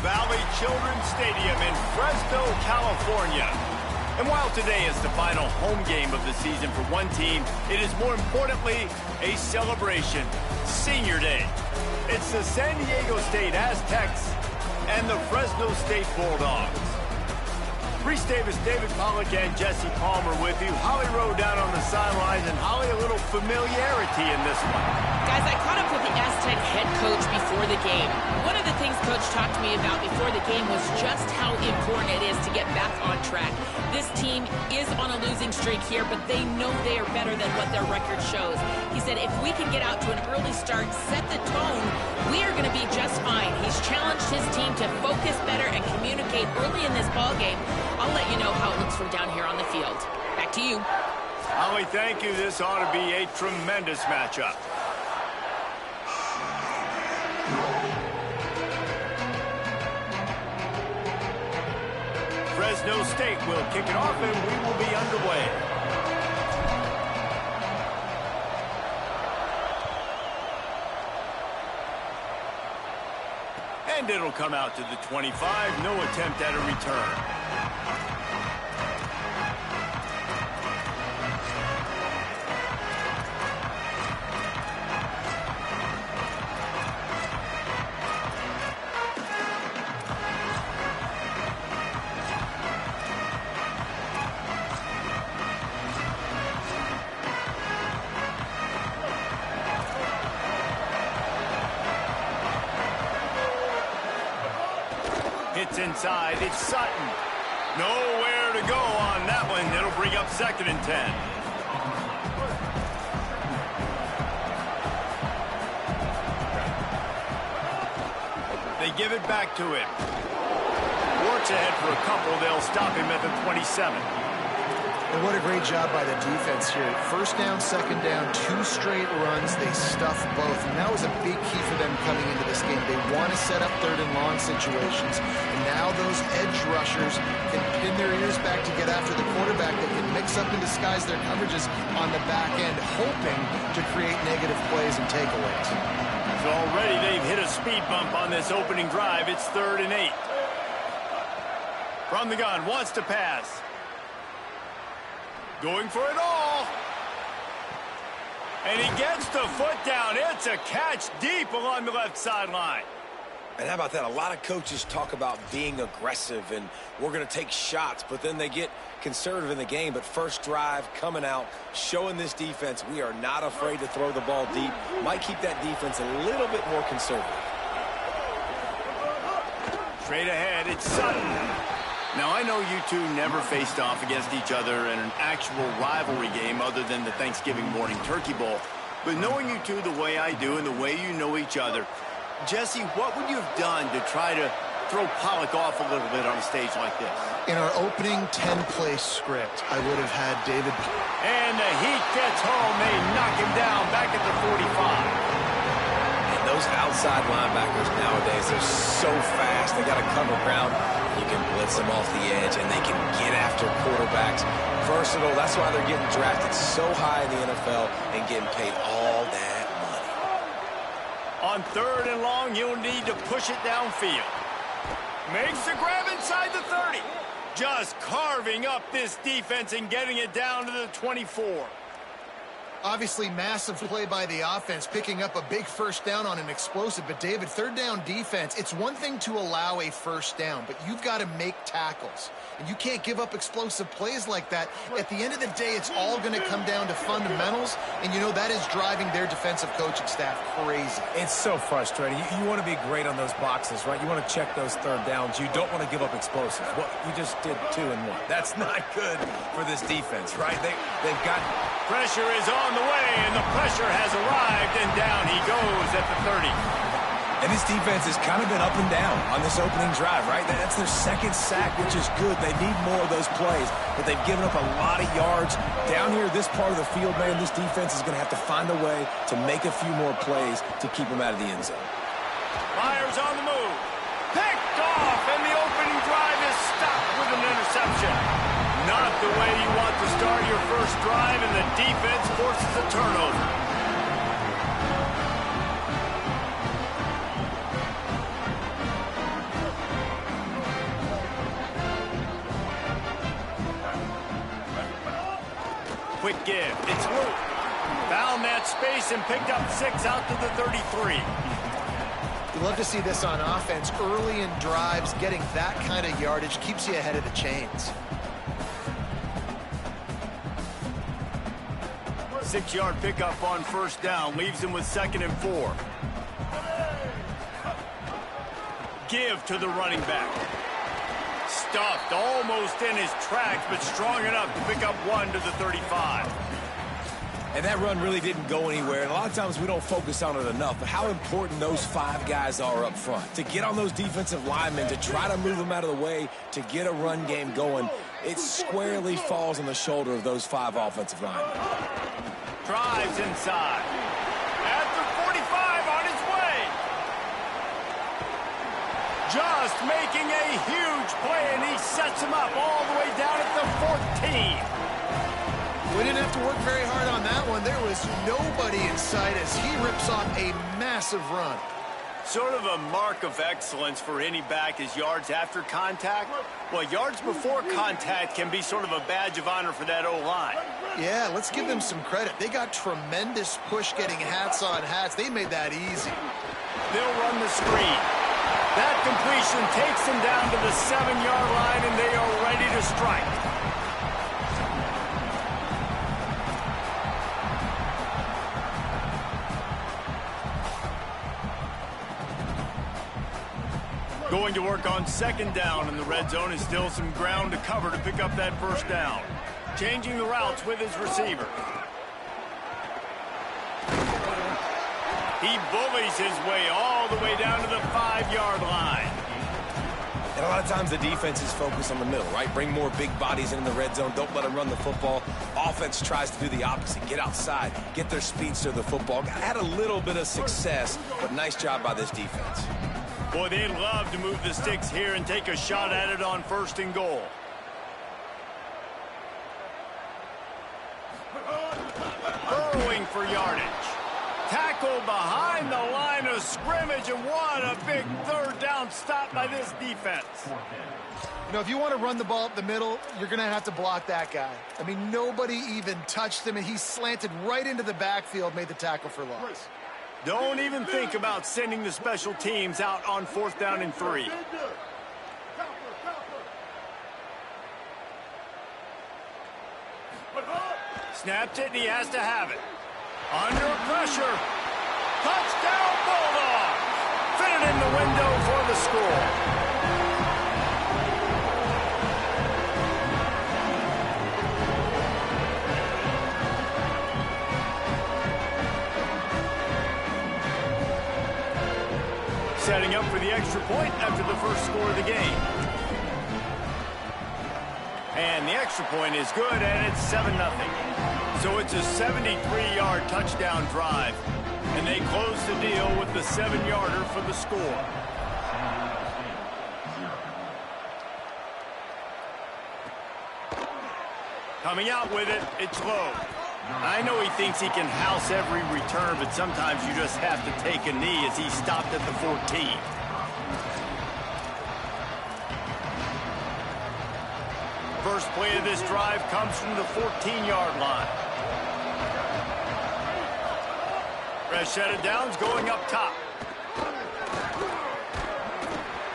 Valley Children's Stadium in Fresno, California. And while today is the final home game of the season for one team, it is more importantly a celebration, Senior Day. It's the San Diego State Aztecs and the Fresno State Bulldogs. Reese Davis, David Pollack, and Jesse Palmer with you. Holly Rowe down on the sidelines, and Holly, a little familiarity in this one. Guys, I caught up with the Aztec head coach before the game. One of the things Coach talked to me about before the game was just how important it is to get back on track. This team is on a losing streak here, but they know they are better than what their record shows. He said if we can get out to an early start, set the tone, we are going to be just fine. He's challenged his team to focus better and communicate early in this ball game. I'll let you know how it looks from down here on the field. Back to you. Holly, thank you. This ought to be a tremendous matchup. Fresno State will kick it off, and we will be underway. And it'll come out to the 25. No attempt at a return. It's inside. It's Sutton. Nowhere to go on that one. It'll bring up 2nd and 10. They give it back to him. Works ahead for a couple. They'll stop him at the 27. And what a great job by the defense here. 1st down, 2nd down, 2 straight runs. They stuffed both. And that was a big key for them coming into this game. They want to set up 3rd and long situations. And now those edge rushers can pin their ears back to get after the quarterback. They can mix up and disguise their coverages on the back end, hoping to create negative plays and takeaways. So already they've hit a speed bump on this opening drive. It's 3rd and 8. From the gun, wants to pass. Going for it all. And he gets the foot down. It's a catch deep along the left sideline. And how about that? A lot of coaches talk about being aggressive and we're going to take shots, but then they get conservative in the game. But first drive coming out, showing this defense we are not afraid to throw the ball deep. Might keep that defense a little bit more conservative. Straight ahead, it's Sutton. Now, I know you two never faced off against each other in an actual rivalry game other than the Thanksgiving morning Turkey Bowl. But knowing you two the way I do and the way you know each other, Jesse, what would you have done to try to throw Pollack off a little bit on a stage like this? In our opening 10-play script, I would have had David. And the heat gets home. They knock him down back at the 45. Those outside linebackers nowadays are so fast. They got to cover ground. You can blitz them off the edge, and they can get after quarterbacks. Versatile. That's why they're getting drafted so high in the NFL and getting paid all that money. On 3rd and long, you'll need to push it downfield. Makes the grab inside the 30. Just carving up this defense and getting it down to the 24. Obviously, massive play by the offense, picking up a big 1st down on an explosive. But, David, 3rd down defense, it's one thing to allow a 1st down, but you've got to make tackles. And you can't give up explosive plays like that. At the end of the day, it's all going to come down to fundamentals. And, you know, that is driving their defensive coaching staff crazy. It's so frustrating. You want to be great on those boxes, right? You want to check those 3rd downs. You don't want to give up explosives. Well, you just did 2 and 1. That's not good for this defense, right? They've got... Pressure is on the way, and the pressure has arrived, and down he goes at the 30. And this defense has kind of been up and down on this opening drive, right? That's their 2nd sack, which is good. They need more of those plays, but they've given up a lot of yards. Down here, this part of the field, man, this defense is going to have to find a way to make a few more plays to keep them out of the end zone. Myers on the move. Picked off, and the opening drive is stopped with an interception. Not the way you want to start your first drive, and the defense forces a turnover. with give. It's Luke. Found that space and picked up 6 out to the 33. You love to see this on offense. Early in drives, getting that kind of yardage keeps you ahead of the chains. 6-yard pickup on first down. Leaves him with 2nd and 4. Give to the running back. Stuffed almost in his tracks, but strong enough to pick up 1 to the 35. And that run really didn't go anywhere. And a lot of times we don't focus on it enough, but how important those 5 guys are up front. To get on those defensive linemen, to try to move them out of the way, to get a run game going, it squarely falls on the shoulder of those 5 offensive linemen. Drives inside. At the 45 on his way. Just making a huge play, and he sets him up all the way down at the 14. We didn't have to work very hard on that one. There was nobody in sight as he rips off a massive run. Sort of a mark of excellence for any back is yards after contact. Well, yards before contact can be sort of a badge of honor for that O-line. Yeah, let's give them some credit. They got tremendous push getting hats on hats. They made that easy. They'll run the screen. That completion takes them down to the 7-yard line, and they are ready to strike. Going to work on 2nd down in the red zone, and still some ground to cover to pick up that first down. Changing the routes with his receiver. He bullies his way all the way down to the 5-yard line. And a lot of times the defense is focused on the middle, right? Bring more big bodies in the red zone. Don't let them run the football. Offense tries to do the opposite. Get outside. Get their speedster the football. Had a little bit of success, but nice job by this defense. Boy, they'd love to move the sticks here and take a shot at it on 1st and goal. Burrowing for yardage. Tackle behind the line of scrimmage, and what a big 3rd down stop by this defense. You know, if you want to run the ball up the middle, you're going to have to block that guy. I mean, nobody even touched him, and he slanted right into the backfield, made the tackle for loss. Don't even think about sending the special teams out on 4th down and 3. Snapped it, and he has to have it. Under pressure. Touchdown, Bulldogs! Fitted in the window for the score. Setting up for the extra point after the first score of the game. And the extra point is good, and it's 7-0. So it's a 73-yard touchdown drive. And they close the deal with the 7-yarder for the score. Coming out with it, it's low. I know he thinks he can house every return, but sometimes you just have to take a knee as he stopped at the 14. First play of this drive comes from the 14-yard line. Fresh set of downs going up top.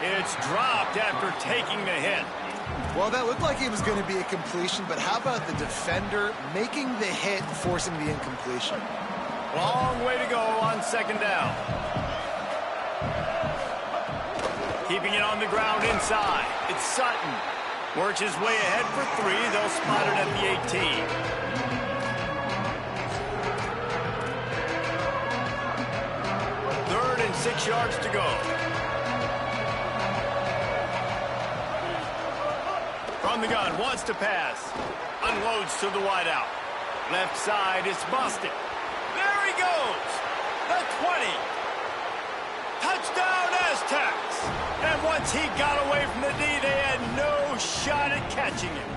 It's dropped after taking the hit. Well, that looked like it was going to be a completion, but how about the defender making the hit and forcing the incompletion? Long way to go on 2nd down. Keeping it on the ground inside. It's Sutton. Works his way ahead for 3. They'll spot it at the 18. Third and 6 yards to go. From the gun, wants to pass. Unloads to the wideout. Left side is busted. There he goes. The 20. Touchdown Aztecs. And once he got away from the D, they had no shot at catching him.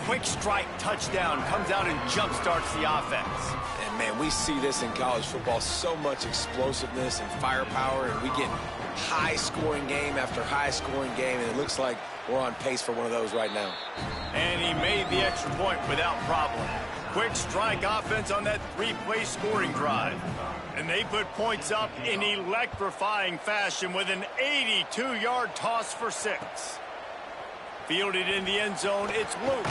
Quick strike touchdown comes out and jump-starts the offense. And, man, we see this in college football, so much explosiveness and firepower, and we get high-scoring game after high-scoring game, and it looks like we're on pace for one of those right now. And he made the extra point without problem. Quick strike offense on that three-play scoring drive. And they put points up in electrifying fashion with an 82-yard toss for 6. Fielded in the end zone, it's Luke.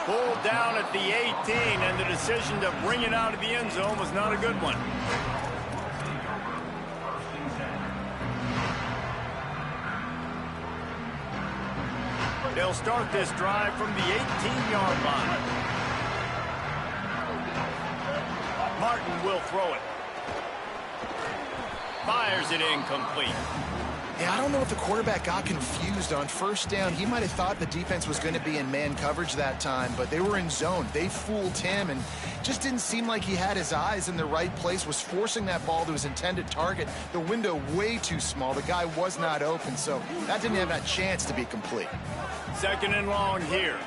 Pulled down at the 18, and the decision to bring it out of the end zone was not a good one. They'll start this drive from the 18-yard line. Martin will throw it. Fires it incomplete. Yeah, I don't know if the quarterback got confused on first down. He might have thought the defense was going to be in man coverage that time, but they were in zone. They fooled him and just didn't seem like he had his eyes in the right place, was forcing that ball to his intended target. The window way too small. The guy was not open, so that didn't have that chance to be complete. 2nd and long here.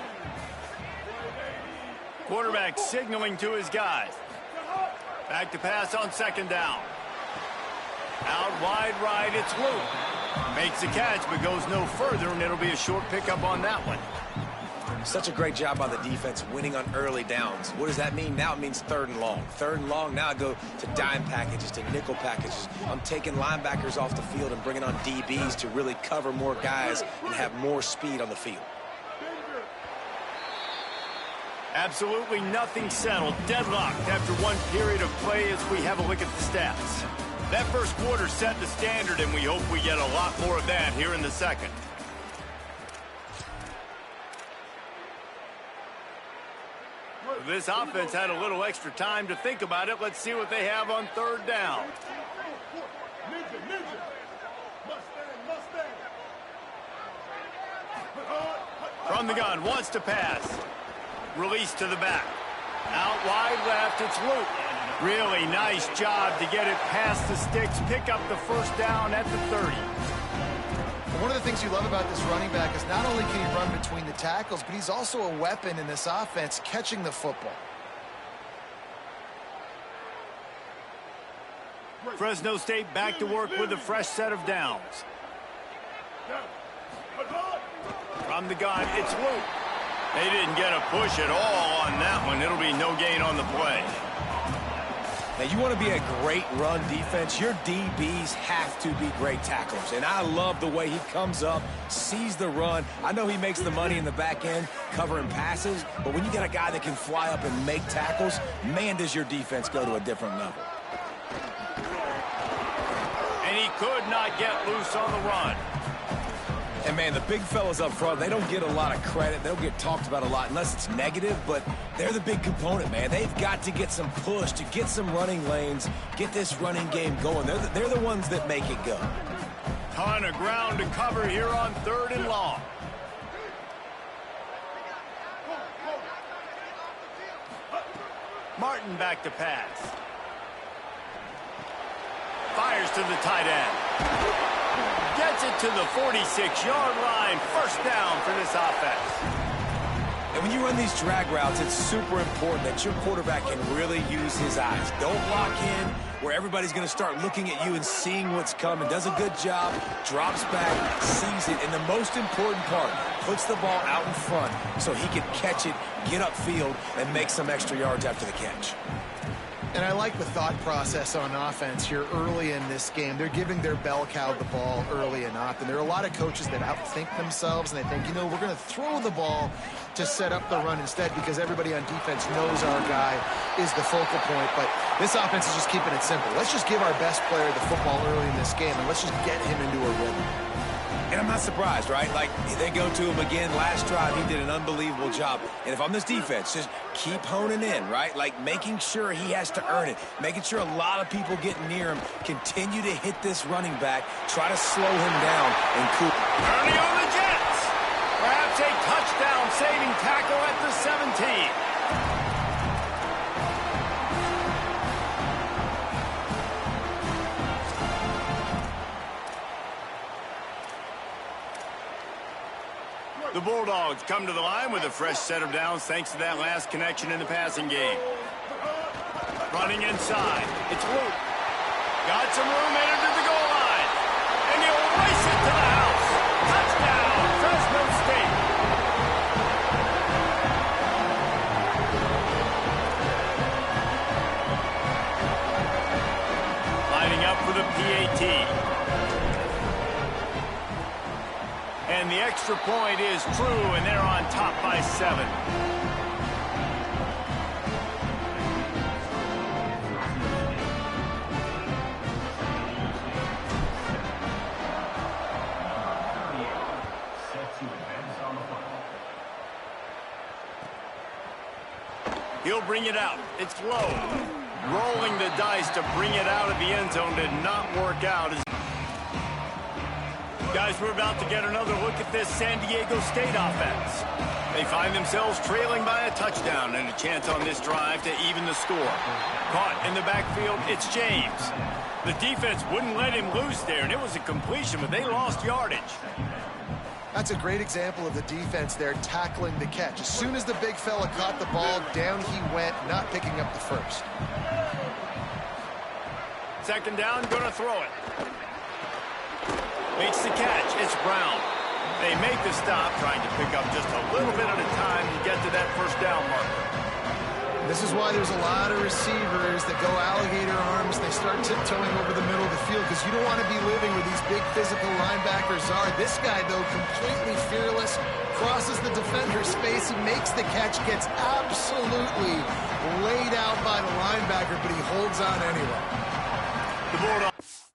Quarterback signaling to his guys. Back to pass on 2nd down. Out wide right, it's Luke. Makes the catch, but goes no further, and it'll be a short pickup on that one. Such a great job by the defense winning on early downs. What does that mean? Now it means 3rd and long. 3rd and long, now I go to dime packages, to nickel packages. I'm taking linebackers off the field and bringing on DBs to really cover more guys and have more speed on the field. Absolutely nothing settled. Deadlocked after one period of play as we have a look at the stats. That first quarter set the standard, and we hope we get a lot more of that here in the second. This offense had a little extra time to think about it. Let's see what they have on 3rd down. From the gun, wants to pass. Release to the back. Out wide left, it's Luke. Really nice job to get it past the sticks, pick up the first down at the 30. One of the things you love about this running back is not only can he run between the tackles, but he's also a weapon in this offense, catching the football. Fresno State back to work with a fresh set of downs. From the gun, it's Luke. They didn't get a push at all on that one. It'll be no gain on the play. Now, you want to be a great run defense, your DBs have to be great tacklers. And I love the way he comes up, sees the run. I know he makes the money in the back end covering passes, but when you get a guy that can fly up and make tackles, man, does your defense go to a different level. And he could not get loose on the run. And, man, the big fellas up front, they don't get a lot of credit. They don't get talked about a lot unless it's negative, but they're the big component, man. They've got to get some push, to get some running lanes, get this running game going. They're the ones that make it go. Ton of ground to cover here on 3rd and long. Martin back to pass. Fires to the tight end. Gets it to the 46-yard line. First down for this offense. And when you run these drag routes, it's super important that your quarterback can really use his eyes. Don't lock in where everybody's going to start looking at you and seeing what's coming. Does a good job, drops back, sees it, and the most important part, puts the ball out in front so he can catch it, get upfield, and make some extra yards after the catch. And I like the thought process on offense here early in this game. They're giving their bell cow the ball early and often. There are a lot of coaches that outthink themselves, and they think, you know, we're going to throw the ball to set up the run instead because everybody on defense knows our guy is the focal point. But this offense is just keeping it simple. Let's just give our best player the football early in this game, and let's just get him into a rhythm. And I'm not surprised, right? Like, they go to him again. Last drive, he did an unbelievable job. And if I'm this defense, just keep honing in, right? Like, making sure he has to earn it. Making sure a lot of people get near him. Continue to hit this running back. Try to slow him down and cool. Early on the Jets. Perhaps a touchdown-saving tackle at the 17. The Bulldogs come to the line with a fresh set of downs thanks to that last connection in the passing game. Running inside. It's Luke. Got some room entered to the goal line. And he'll race it to the house. Touchdown, Fresno State. PAT. And the extra point is true, and they're on top by 7. He'll bring it out. It's low. Rolling the dice to bring it out of the end zone did not work out. Guys, we're about to get another look at this San Diego State offense. They find themselves trailing by a touchdown and a chance on this drive to even the score. Caught in the backfield, it's James. The defense wouldn't let him loose there, and it was a completion, but they lost yardage. That's a great example of the defense there tackling the catch. As soon as the big fella caught the ball, down he went, not picking up the first. Second down, gonna throw it. Makes the catch, it's Brown. They make the stop, trying to pick up just a little bit at a time to get to that first down marker. This is why there's a lot of receivers that go alligator arms. They start tiptoeing over the middle of the field because you don't want to be living where these big physical linebackers are. This guy, though, completely fearless, crosses the defender's space. He makes the catch, gets absolutely laid out by the linebacker, but he holds on anyway. The Bulldogs